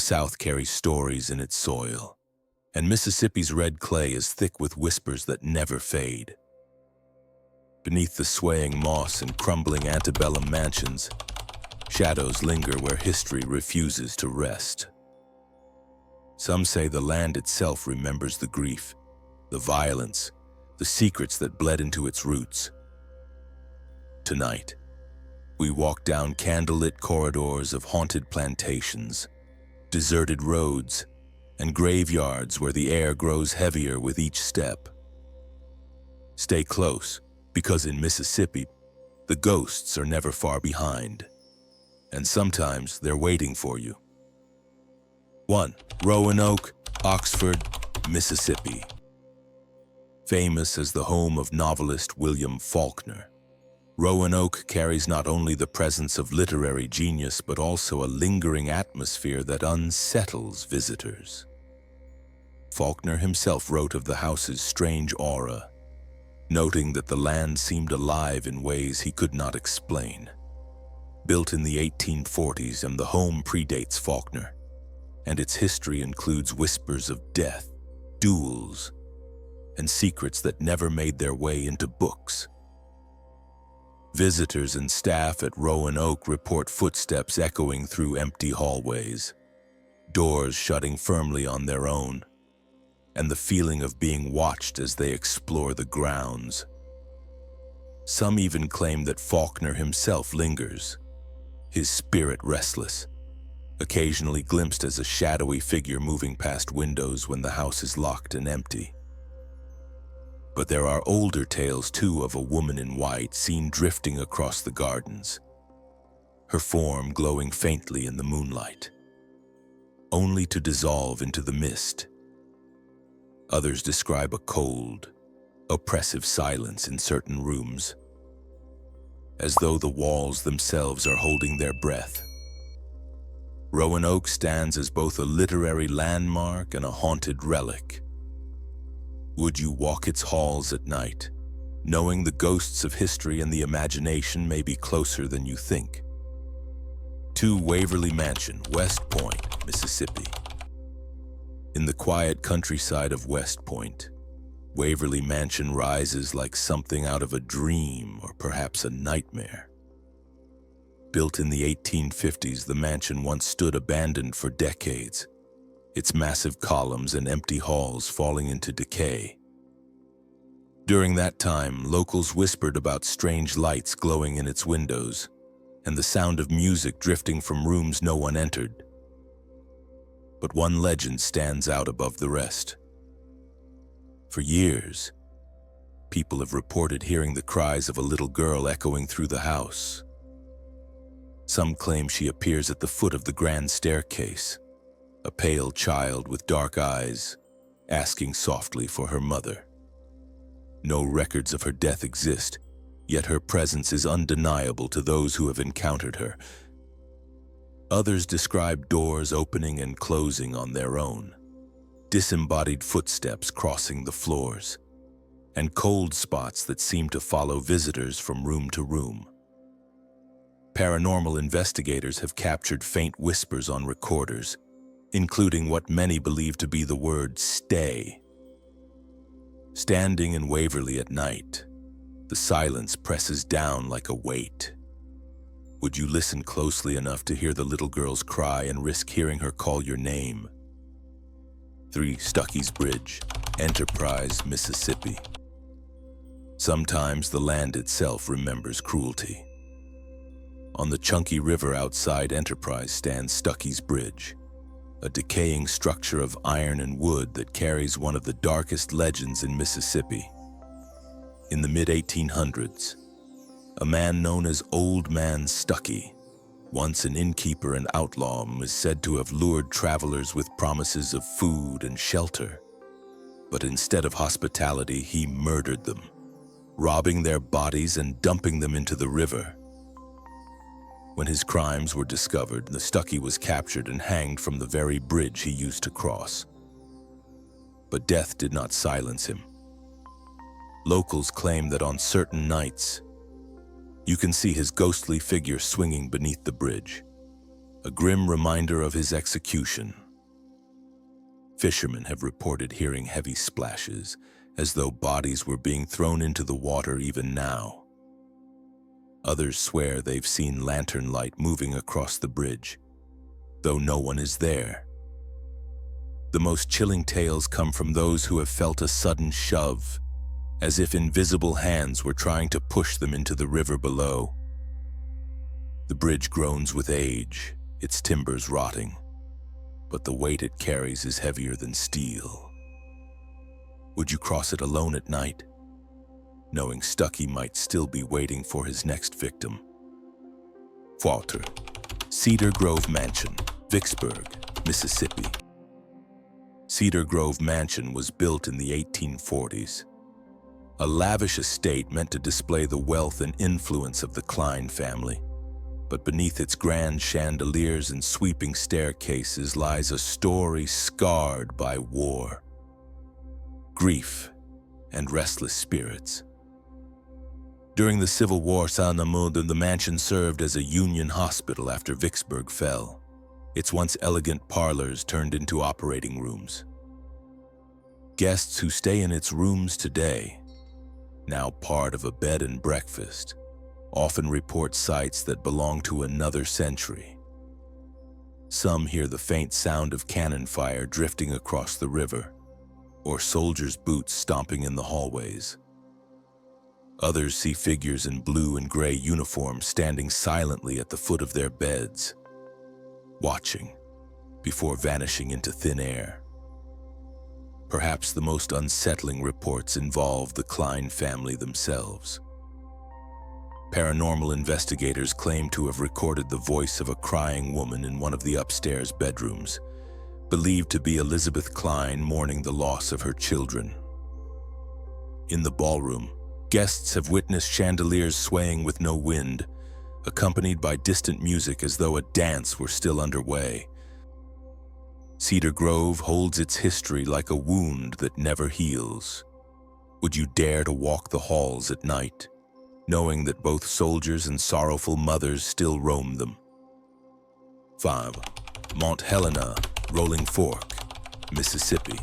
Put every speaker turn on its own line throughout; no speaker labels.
South carries stories in its soil, and Mississippi's red clay is thick with whispers that never fade. Beneath the swaying moss and crumbling antebellum mansions, shadows linger where history refuses to rest. Some say the land itself remembers the grief, the violence, the secrets that bled into its roots. Tonight, we walk down candlelit corridors of haunted plantations, deserted roads, and graveyards where the air grows heavier with each step. Stay close, because in Mississippi, the ghosts are never far behind, and sometimes they're waiting for you. 1. Rowan Oak, Oxford, Mississippi. Famous as the home of novelist William Faulkner, Rowan Oak carries not only the presence of literary genius but also a lingering atmosphere that unsettles visitors. Faulkner himself wrote of the house's strange aura, noting that the land seemed alive in ways he could not explain. Built in the 1840s, and the home predates Faulkner, and its history includes whispers of death, duels, and secrets that never made their way into books. Visitors and staff at Rowan Oak report footsteps echoing through empty hallways, doors shutting firmly on their own, and the feeling of being watched as they explore the grounds. Some even claim that Faulkner himself lingers, his spirit restless, occasionally glimpsed as a shadowy figure moving past windows when the house is locked and empty. But there are older tales too of a woman in white seen drifting across the gardens, her form glowing faintly in the moonlight, only to dissolve into the mist. Others describe a cold, oppressive silence in certain rooms, as though the walls themselves are holding their breath. Rowan Oak stands as both a literary landmark and a haunted relic. Would you walk its halls at night, knowing the ghosts of history and the imagination may be closer than you think? 2 Waverly Mansion, West Point, Mississippi. In the quiet countryside of West Point, Waverly Mansion rises like something out of a dream or perhaps a nightmare. Built in the 1850s, the mansion once stood abandoned for decades, its massive columns and empty halls falling into decay. During that time, locals whispered about strange lights glowing in its windows and the sound of music drifting from rooms no one entered. But one legend stands out above the rest. For years, people have reported hearing the cries of a little girl echoing through the house. Some claim she appears at the foot of the grand staircase, a pale child with dark eyes, asking softly for her mother. No records of her death exist, yet her presence is undeniable to those who have encountered her. Others describe doors opening and closing on their own, disembodied footsteps crossing the floors, and cold spots that seem to follow visitors from room to room. Paranormal investigators have captured faint whispers on recorders, including what many believe to be the word "stay." Standing in Waverly at night, the silence presses down like a weight. Would you listen closely enough to hear the little girl's cry and risk hearing her call your name? 3 Stucky's Bridge, Enterprise, Mississippi. Sometimes the land itself remembers cruelty. On the chunky river outside Enterprise stands Stucky's Bridge, a decaying structure of iron and wood that carries one of the darkest legends in Mississippi. In the mid-1800s, a man known as Old Man Stucky, once an innkeeper and outlaw, is said to have lured travelers with promises of food and shelter. But instead of hospitality, he murdered them, robbing their bodies and dumping them into the river. When his crimes were discovered, the Stucky was captured and hanged from the very bridge he used to cross. But death did not silence him. Locals claim that on certain nights, you can see his ghostly figure swinging beneath the bridge, a grim reminder of his execution. Fishermen have reported hearing heavy splashes, as though bodies were being thrown into the water even now. Others swear they've seen lantern light moving across the bridge, though no one is there. The most chilling tales come from those who have felt a sudden shove, as if invisible hands were trying to push them into the river below. The bridge groans with age, its timbers rotting, but the weight it carries is heavier than steel. Would you cross it alone at night, knowing Stucky might still be waiting for his next victim? Walter, Cedar Grove Mansion, Vicksburg, Mississippi. Cedar Grove Mansion was built in the 1840s. A lavish estate meant to display the wealth and influence of the Klein family. But beneath its grand chandeliers and sweeping staircases lies a story scarred by war, grief, and restless spirits. During the Civil War, the mansion served as a Union hospital after Vicksburg fell. Its once elegant parlors turned into operating rooms. Guests who stay in its rooms today, now part of a bed and breakfast, often report sights that belong to another century. Some hear the faint sound of cannon fire drifting across the river, or soldiers' boots stomping in the hallways. Others see figures in blue and gray uniforms standing silently at the foot of their beds, watching before vanishing into thin air. Perhaps the most unsettling reports involve the Klein family themselves. Paranormal investigators claim to have recorded the voice of a crying woman in one of the upstairs bedrooms, believed to be Elizabeth Klein mourning the loss of her children. In the ballroom, guests have witnessed chandeliers swaying with no wind, accompanied by distant music as though a dance were still underway. Cedar Grove holds its history like a wound that never heals. Would you dare to walk the halls at night, knowing that both soldiers and sorrowful mothers still roam them? 5. Mont Helena, Rolling Fork, Mississippi.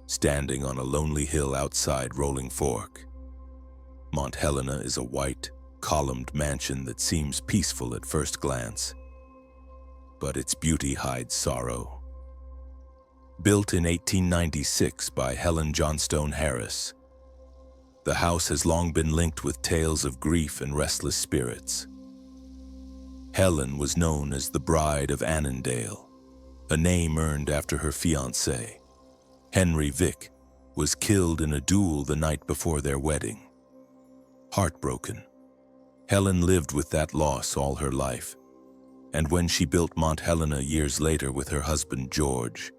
Standing on a lonely hill outside Rolling Fork, Mont Helena is a white, columned mansion that seems peaceful at first glance, but its beauty hides sorrow. Built in 1896 by Helen Johnstone Harris, the house has long been linked with tales of grief and restless spirits. Helen was known as the Bride of Annandale, a name earned after her fiancé, Henry Vick, was killed in a duel the night before their wedding. Heartbroken, Helen lived with that loss all her life, and when she built Mont Helena years later with her husband George,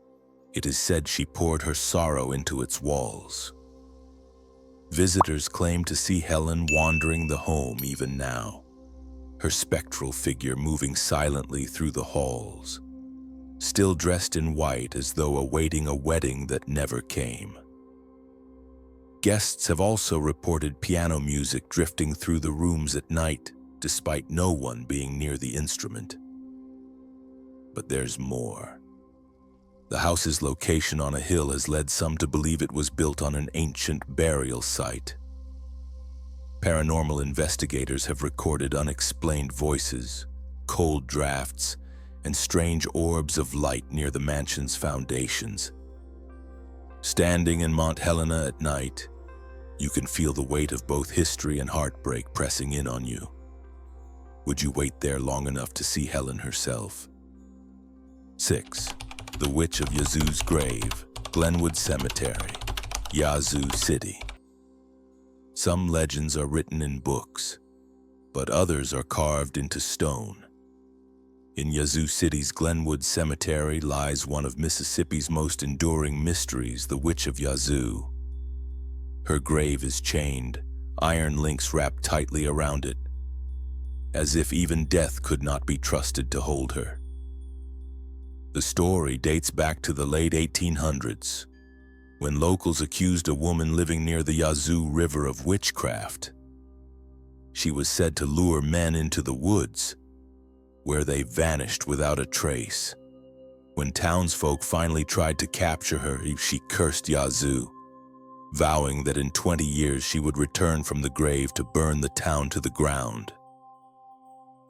it is said she poured her sorrow into its walls. Visitors claim to see Helen wandering the home even now, her spectral figure moving silently through the halls, still dressed in white as though awaiting a wedding that never came. Guests have also reported piano music drifting through the rooms at night, despite no one being near the instrument. But there's more. The house's location on a hill has led some to believe it was built on an ancient burial site. Paranormal investigators have recorded unexplained voices, cold drafts, and strange orbs of light near the mansion's foundations. Standing in Mont Helena at night, you can feel the weight of both history and heartbreak pressing in on you. Would you wait there long enough to see Helen herself? 6. The Witch of Yazoo's Grave, Glenwood Cemetery, Yazoo City. Some legends are written in books, but others are carved into stone. In Yazoo City's Glenwood Cemetery lies one of Mississippi's most enduring mysteries, the Witch of Yazoo. Her grave is chained, iron links wrapped tightly around it, as if even death could not be trusted to hold her. The story dates back to the late 1800s, when locals accused a woman living near the Yazoo River of witchcraft. She was said to lure men into the woods, where they vanished without a trace. When townsfolk finally tried to capture her, she cursed Yazoo, vowing that in 20 years she would return from the grave to burn the town to the ground.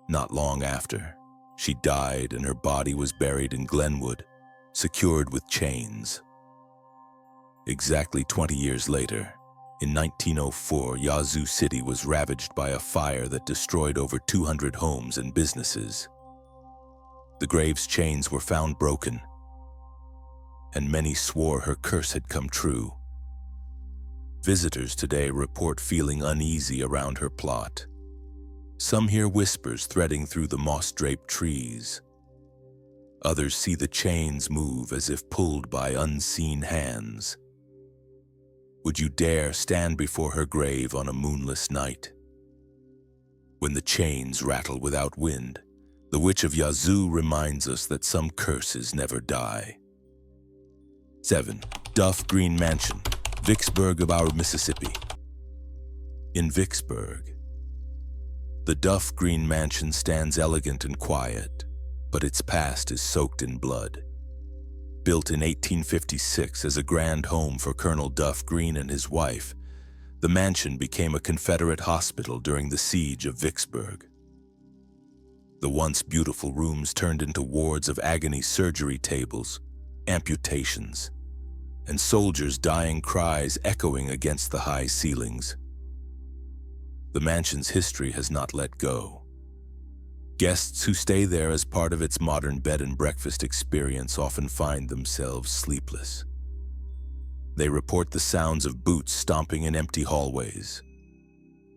Not long after, she died and her body was buried in Glenwood, secured with chains. Exactly 20 years later, in 1904, Yazoo City was ravaged by a fire that destroyed over 200 homes and businesses. The grave's chains were found broken, and many swore her curse had come true. Visitors today report feeling uneasy around her plot. Some hear whispers threading through the moss-draped trees. Others see the chains move as if pulled by unseen hands. Would you dare stand before her grave on a moonless night? When the chains rattle without wind, the Witch of Yazoo reminds us that some curses never die. 7. Duff Green Mansion, Vicksburg of our Mississippi. In Vicksburg, the Duff Green Mansion stands elegant and quiet, but its past is soaked in blood. Built in 1856 as a grand home for Colonel Duff Green and his wife, the mansion became a Confederate hospital during the siege of Vicksburg. The once beautiful rooms turned into wards of agony, surgery tables, amputations, and soldiers' dying cries echoing against the high ceilings. The mansion's history has not let go. Guests who stay there as part of its modern bed and breakfast experience often find themselves sleepless. They report the sounds of boots stomping in empty hallways,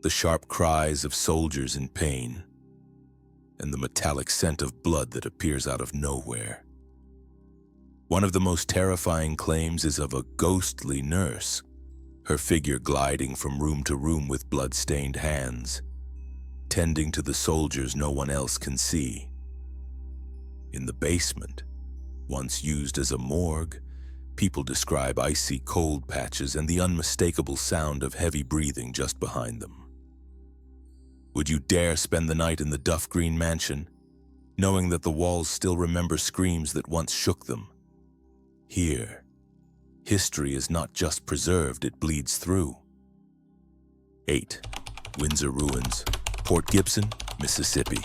the sharp cries of soldiers in pain, and the metallic scent of blood that appears out of nowhere. One of the most terrifying claims is of a ghostly nurse, her figure gliding from room to room with blood-stained hands, tending to the soldiers no one else can see. In the basement, once used as a morgue, people describe icy cold patches and the unmistakable sound of heavy breathing just behind them. Would you dare spend the night in the Duff Green Mansion, knowing that the walls still remember screams that once shook them? Here, history is not just preserved, it bleeds through. 8. Windsor Ruins, Port Gibson, Mississippi.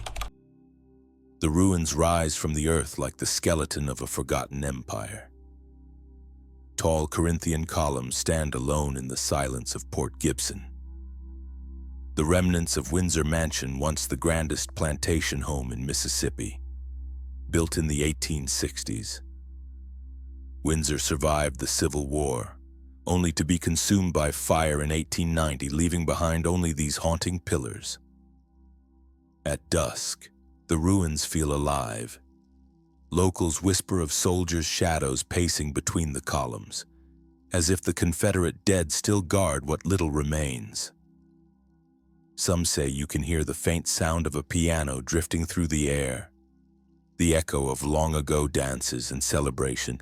The ruins rise from the earth like the skeleton of a forgotten empire. Tall Corinthian columns stand alone in the silence of Port Gibson. The remnants of Windsor Mansion, once the grandest plantation home in Mississippi, built in the 1860s. Windsor survived the Civil War, only to be consumed by fire in 1890, leaving behind only these haunting pillars. At dusk, the ruins feel alive. Locals whisper of soldiers' shadows pacing between the columns, as if the Confederate dead still guard what little remains. Some say you can hear the faint sound of a piano drifting through the air, the echo of long-ago dances and celebration,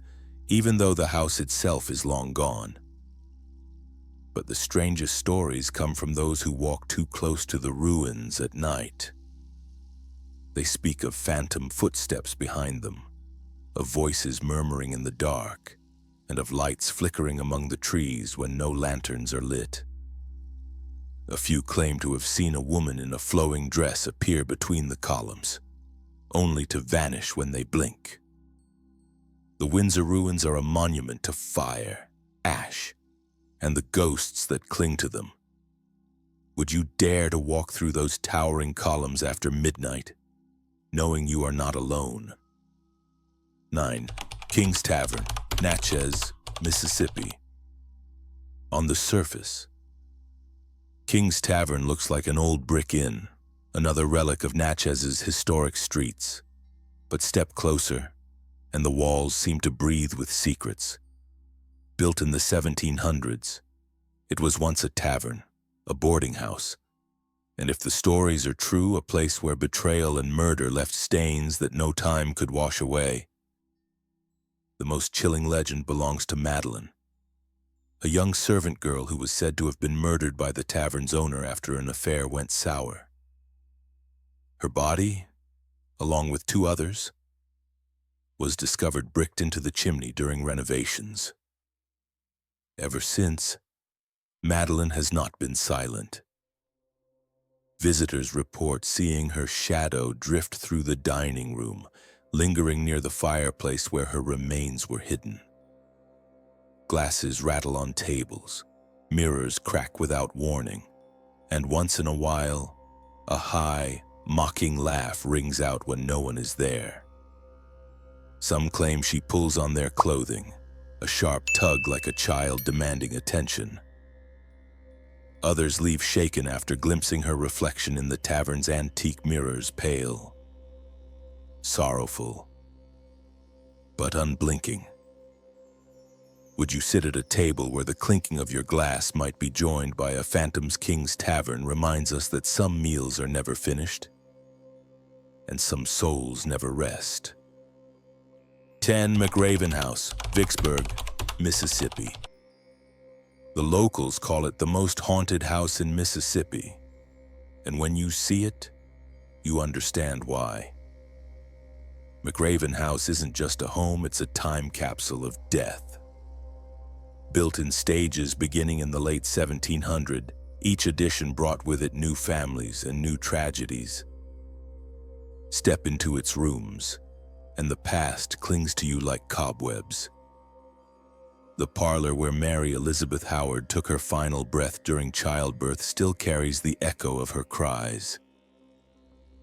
even though the house itself is long gone. But the strangest stories come from those who walk too close to the ruins at night. They speak of phantom footsteps behind them, of voices murmuring in the dark, and of lights flickering among the trees when no lanterns are lit. A few claim to have seen a woman in a flowing dress appear between the columns, only to vanish when they blink. The Windsor Ruins are a monument to fire, ash, and the ghosts that cling to them. Would you dare to walk through those towering columns after midnight, knowing you are not alone? 9. King's Tavern, Natchez, Mississippi. On the surface, King's Tavern looks like an old brick inn, another relic of Natchez's historic streets. But step closer, and the walls seem to breathe with secrets. Built in the 1700s, it was once a tavern, a boarding house, and if the stories are true, a place where betrayal and murder left stains that no time could wash away. The most chilling legend belongs to Madeline, a young servant girl who was said to have been murdered by the tavern's owner after an affair went sour. Her body along with two others, was discovered bricked into the chimney during renovations. Ever since, Madeline has not been silent. Visitors report seeing her shadow drift through the dining room, lingering near the fireplace where her remains were hidden. Glasses rattle on tables, mirrors crack without warning, and once in a while, a high, mocking laugh rings out when no one is there. Some claim she pulls on their clothing, a sharp tug like a child demanding attention. Others leave shaken after glimpsing her reflection in the tavern's antique mirrors, pale, sorrowful, but unblinking. Would you sit at a table where the clinking of your glass might be joined by a Phantom's King's Tavern reminds us that some meals are never finished, and some souls never rest. 10 McRaven House, Vicksburg, Mississippi. The locals call it the most haunted house in Mississippi, and when you see it, you understand why. McRaven House isn't just a home, it's a time capsule of death. Built in stages beginning in the late 1700s, each edition brought with it new families and new tragedies. Step into its rooms, and the past clings to you like cobwebs. The parlor where Mary Elizabeth Howard took her final breath during childbirth still carries the echo of her cries.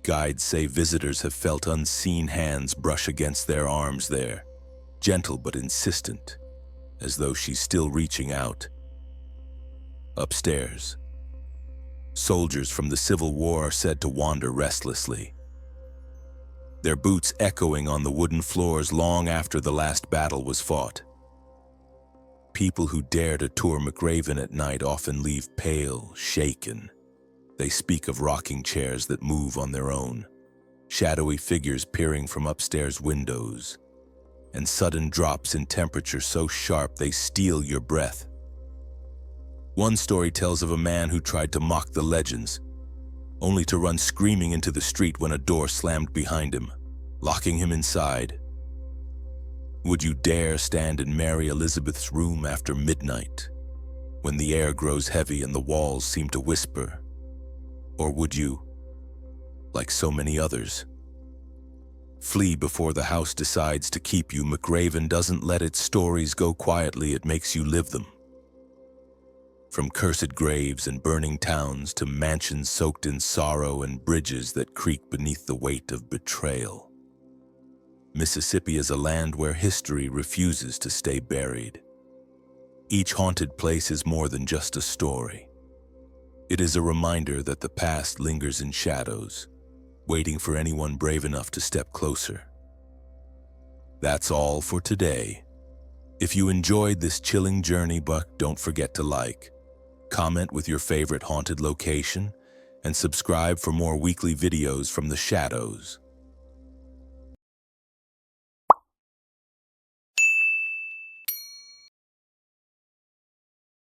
Guides say visitors have felt unseen hands brush against their arms there, gentle but insistent, as though she's still reaching out. Upstairs, soldiers from the Civil War are said to wander restlessly, their boots echoing on the wooden floors long after the last battle was fought. People who dare to tour McRaven at night often leave pale, shaken. They speak of rocking chairs that move on their own, shadowy figures peering from upstairs windows, and sudden drops in temperature so sharp they steal your breath. One story tells of a man who tried to mock the legends, only to run screaming into the street when a door slammed behind him, locking him inside. Would you dare stand in Mary Elizabeth's room after midnight, when the air grows heavy and the walls seem to whisper? Or would you, like so many others, flee before the house decides to keep you? McRaven doesn't let its stories go quietly, it makes you live them. From cursed graves and burning towns to mansions soaked in sorrow and bridges that creak beneath the weight of betrayal. Mississippi is a land where history refuses to stay buried. Each haunted place is more than just a story. It is a reminder that the past lingers in shadows, waiting for anyone brave enough to step closer. That's all for today. If you enjoyed this chilling journey, don't forget to like, comment with your favorite haunted location, and subscribe for more weekly videos from the shadows.